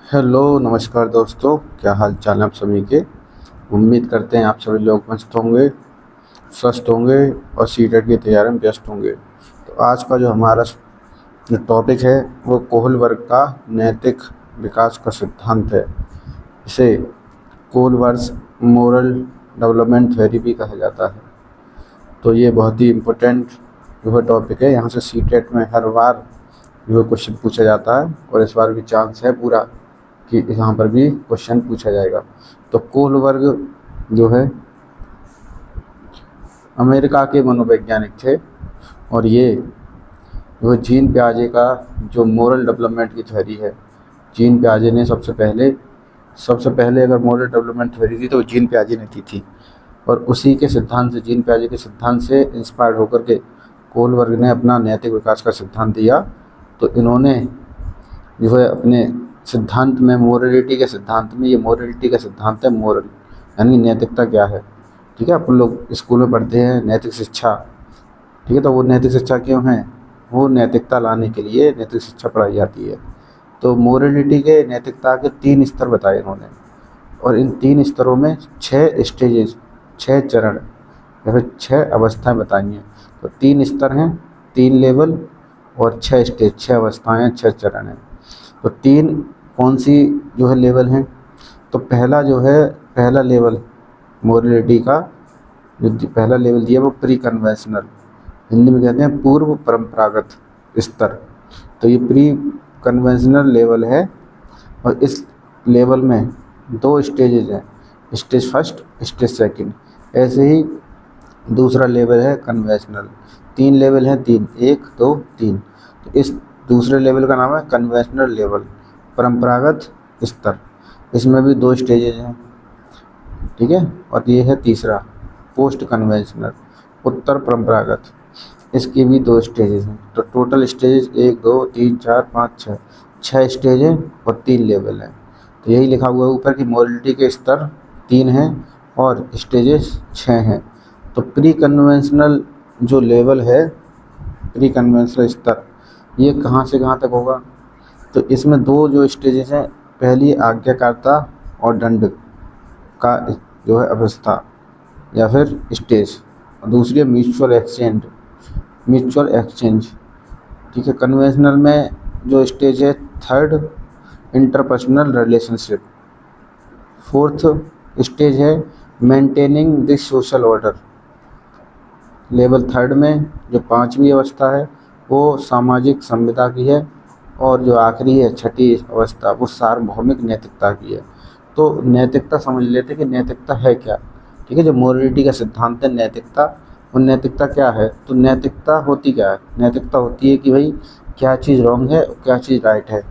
Hello नमस्कार दोस्तों, क्या हाल चाल है आप सभी के। उम्मीद करते हैं आप सभी लोग मस्त होंगे, स्वस्थ होंगे और सीटेट की तैयारी में व्यस्त होंगे। तो आज का जो हमारा जो टॉपिक है वो कोहलबर्ग का नैतिक विकास का सिद्धांत है। इसे कोहलबर्ग मोरल डेवलपमेंट थ्योरी भी कहा जाता है। तो ये बहुत ही इम्पोर्टेंट जो है टॉपिक है। यहाँ से सीटेट में हर बार जो है क्वेश्चन पूछा जाता है और इस बार भी चांस है पूरा कि यहाँ पर भी क्वेश्चन पूछा जाएगा। तो कोहलबर्ग जो है अमेरिका के मनोवैज्ञानिक थे और ये जो जीन पियाजे का जो मोरल डेवलपमेंट की थ्योरी है, जीन पियाजे ने सबसे पहले अगर मोरल डेवलपमेंट थ्योरी थी तो जीन पियाजे ने दी थी। और उसी के सिद्धांत से, जीन पियाजे के सिद्धांत से इंस्पायर्ड होकर के कोहलबर्ग ने अपना नैतिक विकास का सिद्धांत दिया। तो इन्होंने जो है अपने सिद्धांत में मोरलिटी के सिद्धांत में, ये मोरलिटी का सिद्धांत है, मोरल यानी नैतिकता क्या है। ठीक है, अपन लोग स्कूल में पढ़ते हैं नैतिक शिक्षा। ठीक है, तो वो नैतिक शिक्षा क्यों है? वो नैतिकता लाने के लिए नैतिक शिक्षा पढ़ाई जाती है। तो मोरलिटी के, नैतिकता के 3 स्तर बताए इन्होंने और इन 3 स्तरों में 6 स्टेजेस, 6 चरण या फिर 6 अवस्थाएं बताई हैं। तो 3 स्तर हैं, 3 लेवल और 6 स्टेज, 6 अवस्थाएं, 6 चरण हैं। तो 3 कौन सी जो है लेवल हैं? तो पहला जो है, पहला लेवल मोरलिटी का जो पहला लेवल दिया वो प्री कन्वेंशनल, हिंदी में कहते हैं पूर्व परंपरागत स्तर। तो ये प्री कन्वेंशनल लेवल है और इस लेवल में 2 स्टेजेज हैं, स्टेज फर्स्ट, स्टेज सेकंड। ऐसे ही दूसरा लेवल है कन्वेंशनल। 3 लेवल हैं, 3, 1, 2, 3। तो इस दूसरे लेवल का नाम है कन्वेंशनल लेवल, परंपरागत स्तर। इसमें भी 2 स्टेजेज हैं। ठीक है, और ये है तीसरा पोस्ट कन्वेंशनल, उत्तर परंपरागत। इसके भी 2 स्टेजेज हैं। तो टोटल स्टेजेज 1, 2, 3, 4, 5, 6, 6 स्टेज हैं और 3 लेवल हैं। तो यही लिखा हुआ है ऊपर कि मोरलिटी के स्तर 3 हैं और स्टेजेस 6 हैं। तो प्री कन्वेंशनल जो लेवल है, प्री कन्वेंशनल स्तर, ये कहाँ से कहाँ तक होगा? तो इसमें 2 जो स्टेजेस हैं, पहली आज्ञाकारिता और दंड का जो है अवस्था या फिर स्टेज, और दूसरी है म्यूचुअल एक्सचेंज। ठीक है, कन्वेंशनल में जो स्टेज है, third interpersonal relationship. Fourth stage है maintaining the social order. Level third में जो 5वीं अवस्था है वो सामाजिक संविदा की है और जो आखिरी है, छठी अवस्था, वो सार्वभौमिक नैतिकता की है। तो नैतिकता समझ लेते हैं कि नैतिकता है क्या। ठीक है, जो मोरलिटी का सिद्धांत है नैतिकता, वो नैतिकता क्या है? तो नैतिकता होती क्या है? नैतिकता होती है कि भाई क्या चीज़ रॉन्ग है और क्या चीज़ राइट है।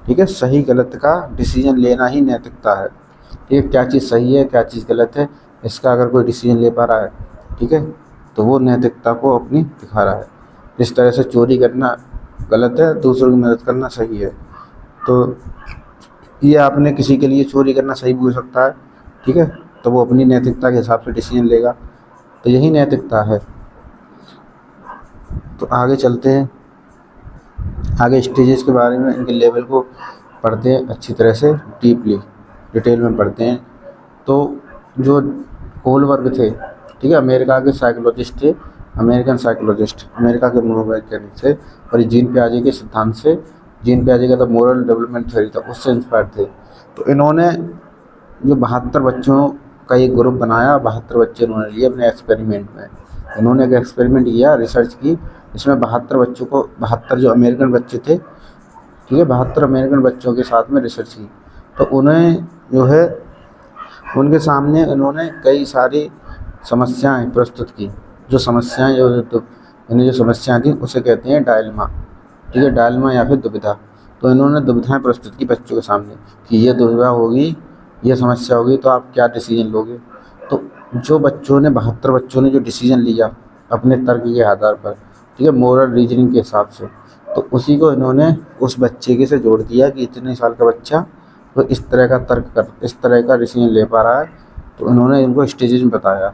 ठीक है, सही गलत का डिसीजन लेना ही नैतिकता है। ठीक है, क्या चीज़ सही है, क्या चीज़ गलत है, इसका अगर कोई डिसीजन ले पा रहा है, ठीक है, तो वो नैतिकता को अपनी दिखा रहा है। जिस तरह से चोरी करना गलत है, दूसरों की मदद करना सही है। तो ये आपने किसी के लिए चोरी करना सही भी हो सकता है। ठीक है, तो वो अपनी नैतिकता के हिसाब से डिसीजन लेगा। तो यही नैतिकता है। तो आगे चलते हैं, आगे स्टेजेस के बारे में, इनके लेवल को पढ़ते हैं अच्छी तरह से, डीपली डिटेल में पढ़ते हैं। तो जो कोहलबर्ग थे, ठीक है, अमेरिका के साइकोलॉजिस्ट थे, अमेरिकन साइकोलॉजिस्ट, अमेरिका के मनोवैज्ञानिक थे और ये जीन पियाजे के सिद्धांत से, जीन पियाजे का तो मोरल डेवलपमेंट थ्योरी था, उससे इंस्पायर थे। तो इन्होंने जो 72 बच्चों का एक ग्रुप बनाया, 72 बच्चे इन्होंने लिए अपने एक्सपेरिमेंट में। इन्होंने एक एक्सपेरिमेंट किया, रिसर्च की, इसमें 72 बच्चों को, 72 जो अमेरिकन बच्चे थे, ठीक है, 72 अमेरिकन बच्चों के साथ में रिसर्च की। तो उन्हें जो है, उनके सामने इन्होंने कई सारी समस्याएं प्रस्तुत की। जो समस्याएं जो इन्हें जो समस्याएं थी उसे कहते हैं डायलमा। ठीक है, डायलमा या फिर दुविधा। तो इन्होंने दुविधाएं प्रस्तुत की बच्चों के सामने कि ये दुविधा होगी, ये समस्या होगी, तो आप क्या डिसीजन लोगे। तो जो बच्चों ने, 72 बच्चों ने जो डिसीजन लिया अपने तर्क के आधार पर, ठीक है, मोरल रीजनिंग के हिसाब से, तो उसी को इन्होंने उस बच्चे के से जोड़ दिया कि इतने साल का बच्चा तो इस तरह का तर्क कर, इस तरह का डिसीजन ले पा रहा है। तो इन्होंने इनको स्टेजेस में बताया।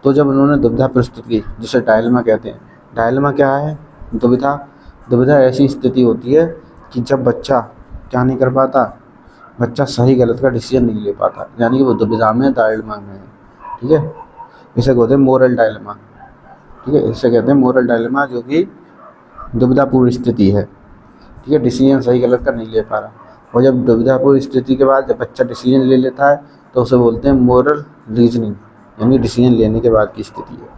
तो जब उन्होंने दुविधा प्रस्तुत की, जिसे डायलेमा कहते हैं। डायलेमा क्या है? दुविधा। दुविधा ऐसी स्थिति होती है कि जब बच्चा क्या नहीं कर पाता, बच्चा सही गलत का डिसीजन नहीं ले पाता, यानी कि वो दुविधा में, डायलेमा में है। ठीक है, इसे कहते हैं मोरल डायलेमा। ठीक है, इसे कहते हैं मोरल डायलेमा, जो कि दुविधापूर्ण स्थिति है। ठीक है, डिसीजन सही गलत का नहीं ले पा रहा। और जब दुविधापूर्ण स्थिति के बाद जब बच्चा डिसीजन ले लेता है तो उसे बोलते हैं मोरल रीजनिंग, यानी डिसीजन लेने के बाद की स्थिति है।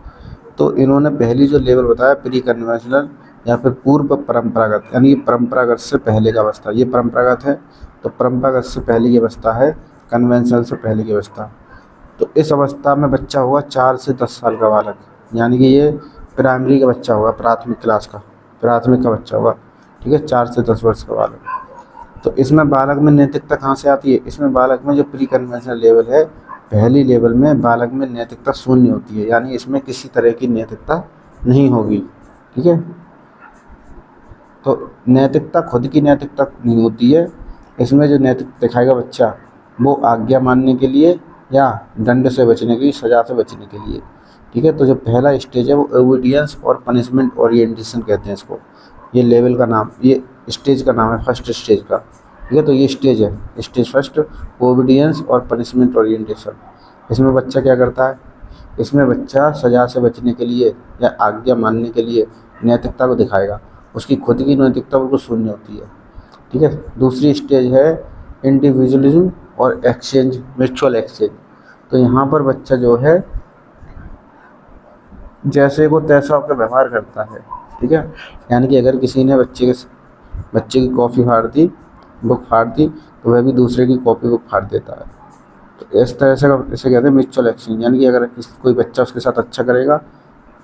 तो इन्होंने पहली जो लेवल बताया प्री कन्वेंशनल या फिर पूर्व परंपरागत, यानी परंपरागत से पहले का अवस्था, ये परंपरागत है तो परंपरागत से पहले की अवस्था है कन्वेंशनल से पहले की अवस्था। तो इस अवस्था में बच्चा हुआ 4 से 10 साल का बालक, यानी कि ये प्राइमरी का बच्चा होगा, प्राथमिक क्लास का, प्राथमिक का बच्चा होगा। ठीक है, 4 से 10 वर्ष का बालक। तो इसमें बालक में नैतिकता कहाँ से आती है? इसमें बालक में जो प्री कन्वेंशनल लेवल है, पहली लेवल में बालक में नैतिकता शून्य होती है, यानी इसमें किसी तरह की नैतिकता नहीं होगी। ठीक है, तो नैतिकता खुद की नैतिकता नहीं होती है। इसमें जो नैतिकता दिखाएगा बच्चा, वो आज्ञा मानने के लिए या दंड से बचने के लिए, सज़ा से बचने के लिए। ठीक है, तो जो पहला स्टेज है वो ओबीडियंस और पनिशमेंट ओरिएंटेशन कहते हैं इसको। ये लेवल का नाम, ये स्टेज का नाम है, फर्स्ट स्टेज का। ठीक है, तो ये स्टेज है, स्टेज फर्स्ट, ओबीडियंस और पनिशमेंट ओरिएंटेशन। इसमें बच्चा क्या करता है? इसमें बच्चा सज़ा से बचने के लिए या आज्ञा मानने के लिए नैतिकता को दिखाएगा। उसकी खुद की नैतिकता बिल्कुल शून्य होती है। ठीक है, दूसरी स्टेज है इंडिविजुअलिज्म और एक्सचेंज, म्यूचुअल एक्सचेंज। तो यहाँ पर बच्चा जो है जैसे को तैसा होकर व्यवहार करता है। ठीक है, यानी कि अगर किसी ने बच्चे की कॉपी फाड़ दी, बुक फाड़ दी, तो वह भी दूसरे की कॉपी बुक फाड़ देता है। तो इस तरह से इसे कहते हैं म्यूचुअल एक्सचेंज, यानी कि अगर कोई बच्चा उसके साथ अच्छा करेगा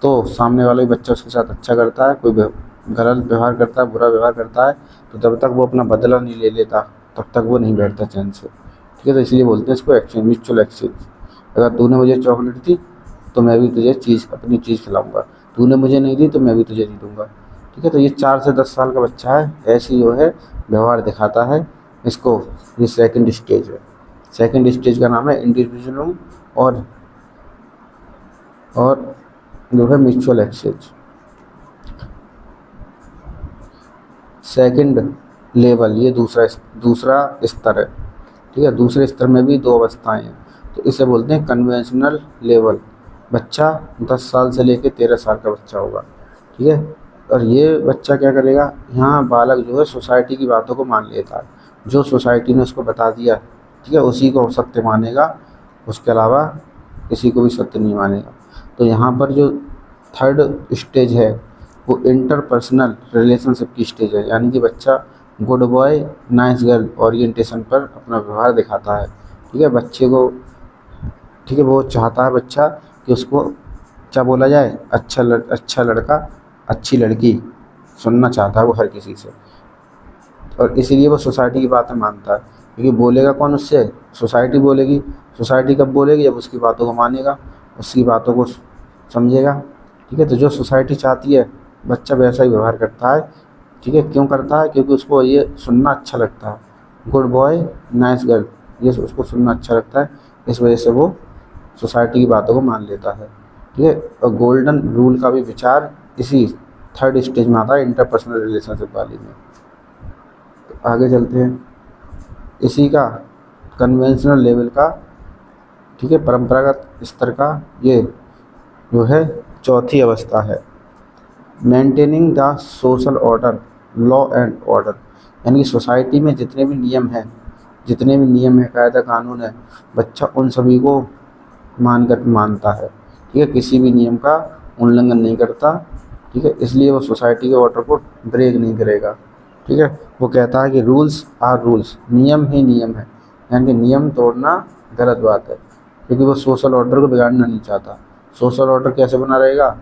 तो सामने वाला भी बच्चा उसके साथ अच्छा करता है। कोई गलत व्यवहार करता है, बुरा व्यवहार करता है, तो जब तक वो अपना बदला नहीं ले लेता तब तक वो नहीं बैठता चैन से। ठीक है, तो इसलिए बोलते हैं इसको एक्सचेंज, म्यूचुअल एक्सचेंज। अगर तूने मुझे चॉकलेट दी तो मैं भी तुझे अपनी चीज़ खिलाऊंगा, तूने मुझे नहीं दी तो मैं भी तुझे नहीं दूंगा। ठीक है, तो ये 4 से 10 साल का बच्चा है, ऐसी जो है व्यवहार दिखाता है इसको। ये सेकंड स्टेज है। सेकंड स्टेज का नाम है इंडिविजुअलिज्म और जो है म्यूचुअल एक्सचेंज। सेकंड लेवल, ये दूसरा स्तर है। ठीक है, दूसरे स्तर में भी 2 अवस्थाएं हैं, तो इसे बोलते हैं कन्वेंशनल लेवल। बच्चा 10 साल से लेकर 13 साल का बच्चा होगा। ठीक है, और ये बच्चा क्या करेगा? यहाँ बालक जो है सोसाइटी की बातों को मान लेता है, जो सोसाइटी ने उसको बता दिया, ठीक है, उसी को सत्य मानेगा, उसके अलावा किसी को भी सत्य नहीं मानेगा। तो यहाँ पर जो थर्ड स्टेज है वो इंटरपर्सनल रिलेशनशिप की स्टेज है, यानी कि बच्चा good boy nice girl orientation पर अपना व्यवहार दिखाता है। ठीक है, बच्चे को, ठीक है, वो चाहता है बच्चा कि उसको क्या बोला जाए, अच्छा लड़का अच्छी लड़की सुनना चाहता है वो हर किसी से, और इसीलिए वो सोसाइटी की बातें मानता है। क्योंकि बोलेगा कौन उससे? सोसाइटी बोलेगी। सोसाइटी कब बोलेगी? जब उसकी बातों को मानेगा, उसकी बातों को समझेगा। ठीक है, तो जो सोसाइटी चाहती है बच्चा वैसा ही व्यवहार करता है। ठीक है, क्यों करता है? क्योंकि उसको ये सुनना अच्छा लगता है, गुड बॉय नाइस गर्ल, ये उसको सुनना अच्छा लगता है, इस वजह से वो सोसाइटी की बातों को मान लेता है। ठीक है, और गोल्डन रूल का भी विचार इसी थर्ड स्टेज में आता है, इंटरपर्सनल रिलेशनशिप वाली में। तो आगे चलते हैं, इसी का कन्वेंशनल लेवल का, ठीक है, परंपरागत स्तर का ये जो है चौथी अवस्था है, maintaining the social order, law and order. यानी कि सोसाइटी में जितने भी नियम हैं, कायदा कानून है, बच्चा उन सभी को मानता है। ठीक है, किसी भी नियम का उल्लंघन नहीं करता। ठीक है, इसलिए वो सोसाइटी के ऑर्डर को ब्रेक नहीं करेगा। ठीक है, वो कहता है कि रूल्स आर रूल्स, नियम ही नियम है, यानी कि नियम तोड़ना गलत बात है, क्योंकि वो सोशल ऑर्डर को बिगाड़ना नहीं चाहता। सोशल ऑर्डर कैसे बना रहेगा?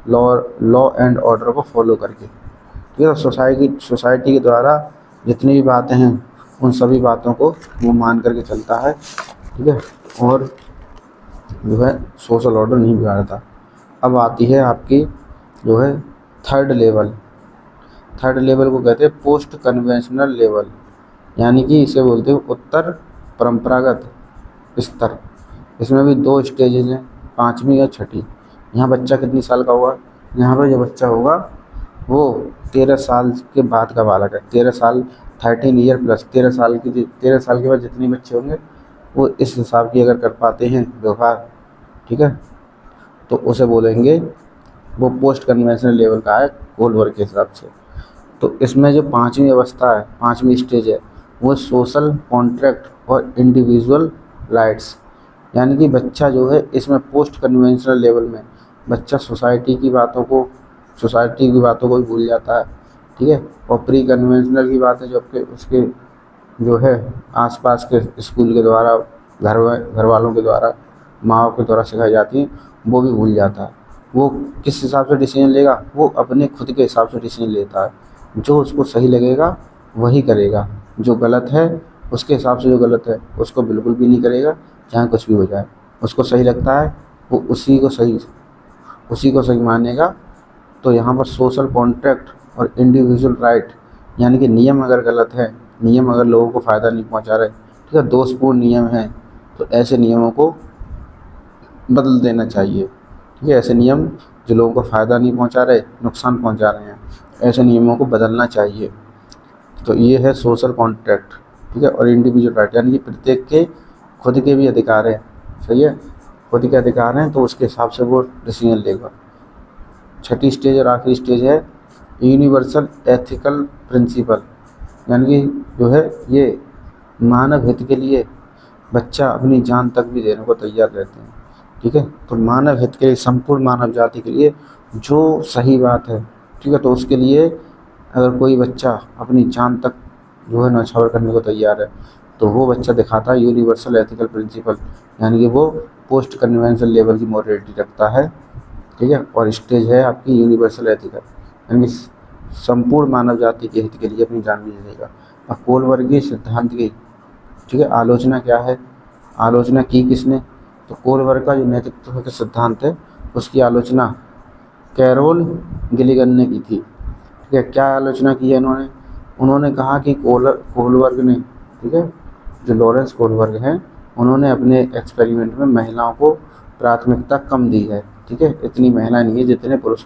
लॉ एंड ऑर्डर को फॉलो करके। ठीक है, सोसाइटी के द्वारा जितनी भी बातें हैं उन सभी बातों को वो मान करके चलता है। ठीक है, और जो है सोशल ऑर्डर नहीं बिगाड़ता। अब आती है आपकी जो है थर्ड लेवल को कहते हैं पोस्ट कन्वेंशनल लेवल, यानी कि इसे बोलते हैं उत्तर परंपरागत स्तर। इसमें भी 2 स्टेजेज हैं, 5वीं और 6ठी। यहाँ बच्चा कितनी साल का हुआ? यहाँ पर जो बच्चा होगा वो 13 साल के बाद का बालक है। 13 ईयर प्लस 13 साल के बाद जितने बच्चे होंगे वो इस हिसाब की अगर कर पाते हैं व्यवहार, ठीक है, तो उसे बोलेंगे वो पोस्ट कन्वेंशनल लेवल का है कोलबर्ग के हिसाब से। तो इसमें जो 5वीं अवस्था है, 5वीं स्टेज है, वो सोशल कॉन्ट्रैक्ट और इंडिविजुअल राइट्स, यानी कि बच्चा जो है इसमें पोस्ट कन्वेंशनल लेवल में बच्चा सोसाइटी की बातों को भी भूल जाता है, ठीक है। और प्री कन्वेंशनल की बातें जो आपके उसके जो है आसपास के स्कूल के द्वारा, घर वालों के द्वारा, माँ बाप के द्वारा सिखाई जाती हैं, वो भी भूल जाता है। वो किस हिसाब से डिसीजन लेगा, वो अपने खुद के हिसाब से डिसीजन लेता है। जो उसको सही लगेगा वही करेगा, जो गलत है उसके हिसाब से जो गलत है उसको बिल्कुल भी नहीं करेगा, चाहे कुछ भी हो जाए। उसको सही लगता है वो उसी को सही मानेगा। तो यहाँ पर सोशल कॉन्ट्रैक्ट और इंडिविजुअल राइट, यानी कि नियम अगर गलत है, नियम अगर लोगों को फ़ायदा नहीं पहुँचा रहे, ठीक है, दोषपूर्ण नियम हैं, तो ऐसे नियमों को बदल देना चाहिए, ठीक है। ऐसे नियम जो लोगों को फ़ायदा नहीं पहुँचा रहे, नुकसान पहुँचा रहे हैं, ऐसे नियमों को बदलना चाहिए। तो ये है सोशल कॉन्ट्रैक्ट, ठीक है। और इंडिविजुअल राइट, यानी कि प्रत्येक के खुद के भी अधिकार हैं, सही है, खुद के अधिकार हैं, तो उसके हिसाब से वो डिसीजन लेगा। 6ठी स्टेज और आखिरी स्टेज है यूनिवर्सल एथिकल प्रिंसिपल, यानी कि जो है ये मानव हित के लिए बच्चा अपनी जान तक भी देने को तैयार रहते हैं, ठीक है। तो मानव हित के लिए, संपूर्ण मानव जाति के लिए जो सही बात है, ठीक है, तो उसके लिए अगर कोई बच्चा अपनी जान तक जो है न्यौछावर करने को तैयार है, तो वो बच्चा दिखाता है यूनिवर्सल एथिकल प्रिंसिपल, यानी कि वो पोस्ट कन्वेंशनल लेवल की मोरालिटी रखता है, ठीक है। और स्टेज है आपकी यूनिवर्सल एथिकल, यानी कि संपूर्ण मानव जाति के हित के लिए अपनी जान भी दे देगा। अब कोलबर्गीय सिद्धांत की, ठीक है, आलोचना क्या है, आलोचना की किसने, तो कोलबर्ग का जो नैतिकत्व का सिद्धांत है उसकी आलोचना कैरोल गिलिगन ने की थी, ठीक है। क्या आलोचना की है उन्होंने कहा कि कोलबर्ग ने, ठीक है, जो लॉरेंस कोलबर्ग हैं, उन्होंने अपने एक्सपेरिमेंट में महिलाओं को प्राथमिकता कम दी है, ठीक है। इतनी महिलाएं नहीं है जितने पुरुष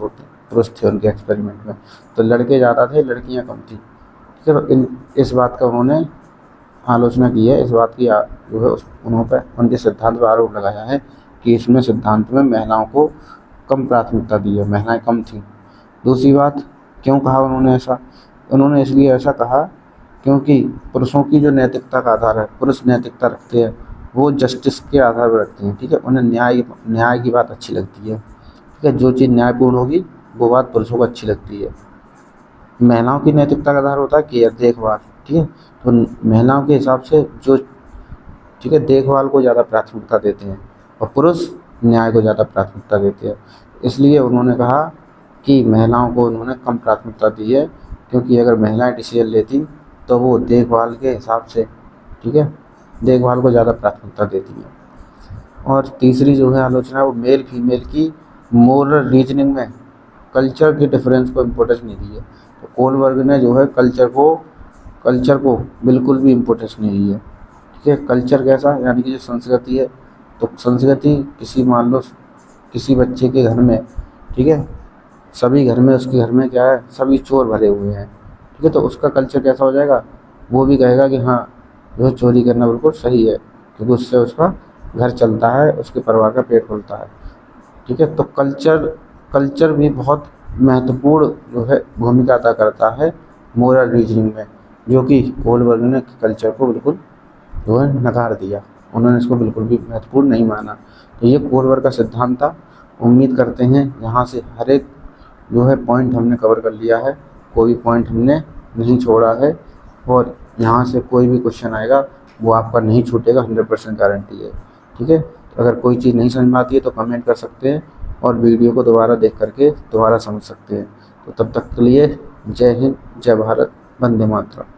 थे उनके एक्सपेरिमेंट में, तो लड़के ज़्यादा थे, लड़कियां कम थी, ठीक है। तो इस बात का उन्होंने आलोचना की है, इस बात की जो है उन्होंने उनके सिद्धांत पर आरोप लगाया है कि इसमें सिद्धांत में महिलाओं को कम प्राथमिकता दी है, महिलाएं कम थीं। दूसरी बात, क्यों कहा उन्होंने ऐसा, उन्होंने इसलिए ऐसा कहा क्योंकि पुरुषों की जो नैतिकता का आधार है, पुरुष नैतिकता रखते हैं, वो जस्टिस के आधार पर रखते हैं, ठीक है। उन्हें न्याय की बात अच्छी लगती है, ठीक है। जो चीज़ न्यायपूर्ण होगी वो बात पुरुषों को अच्छी लगती है। महिलाओं की नैतिकता का आधार होता है केयर, देखभाल, ठीक है। तो महिलाओं के हिसाब से जो, ठीक है, देखभाल को ज़्यादा प्राथमिकता देते हैं और पुरुष न्याय को ज़्यादा प्राथमिकता देते हैं। इसलिए उन्होंने कहा कि महिलाओं को उन्होंने कम प्राथमिकता दी है, क्योंकि अगर महिलाएं डिसीजन लेती तो वो देखभाल के हिसाब से, ठीक है, देखभाल को ज़्यादा प्राथमिकता देती हैं। और तीसरी जो है आलोचना, वो मेल फीमेल की मोरल रीजनिंग में कल्चर के डिफरेंस को इम्पोर्टेंस नहीं दी है। तो कोलबर्ग ने जो है कल्चर को बिल्कुल भी इम्पोर्टेंस नहीं दी है, ठीक है। कल्चर कैसा, यानी कि जो संस्कृति है, तो संस्कृति मान लो किसी बच्चे के घर में, ठीक है, सभी घर में, उसके घर में क्या है, सभी चोर भरे हुए हैं, ठीक है, तो उसका कल्चर कैसा हो जाएगा, वो भी कहेगा कि हाँ जो चोरी करना बिल्कुल सही है, क्योंकि उससे उसका घर चलता है, उसके परिवार का पेट खुलता है, ठीक है। तो कल्चर भी बहुत महत्वपूर्ण जो है भूमिका अदा करता है मोरल रीजनिंग में, जो कि कोलबर्ग ने कल्चर को बिल्कुल जो है नकार दिया, उन्होंने इसको बिल्कुल भी महत्वपूर्ण नहीं माना। तो ये कोलबर्ग का सिद्धांत था। उम्मीद करते हैं यहाँ से हर एक जो है पॉइंट हमने कवर कर लिया है, कोई पॉइंट हमने नहीं छोड़ा है, और यहाँ से कोई भी क्वेश्चन आएगा वो आपका नहीं छूटेगा, 100% गारंटी है, ठीक है। तो अगर कोई चीज़ नहीं समझ में आती है तो कमेंट कर सकते हैं और वीडियो को दोबारा देख करके दोबारा समझ सकते हैं। तो तब तक के लिए जय हिंद, जय भारत, वंदे मातरम।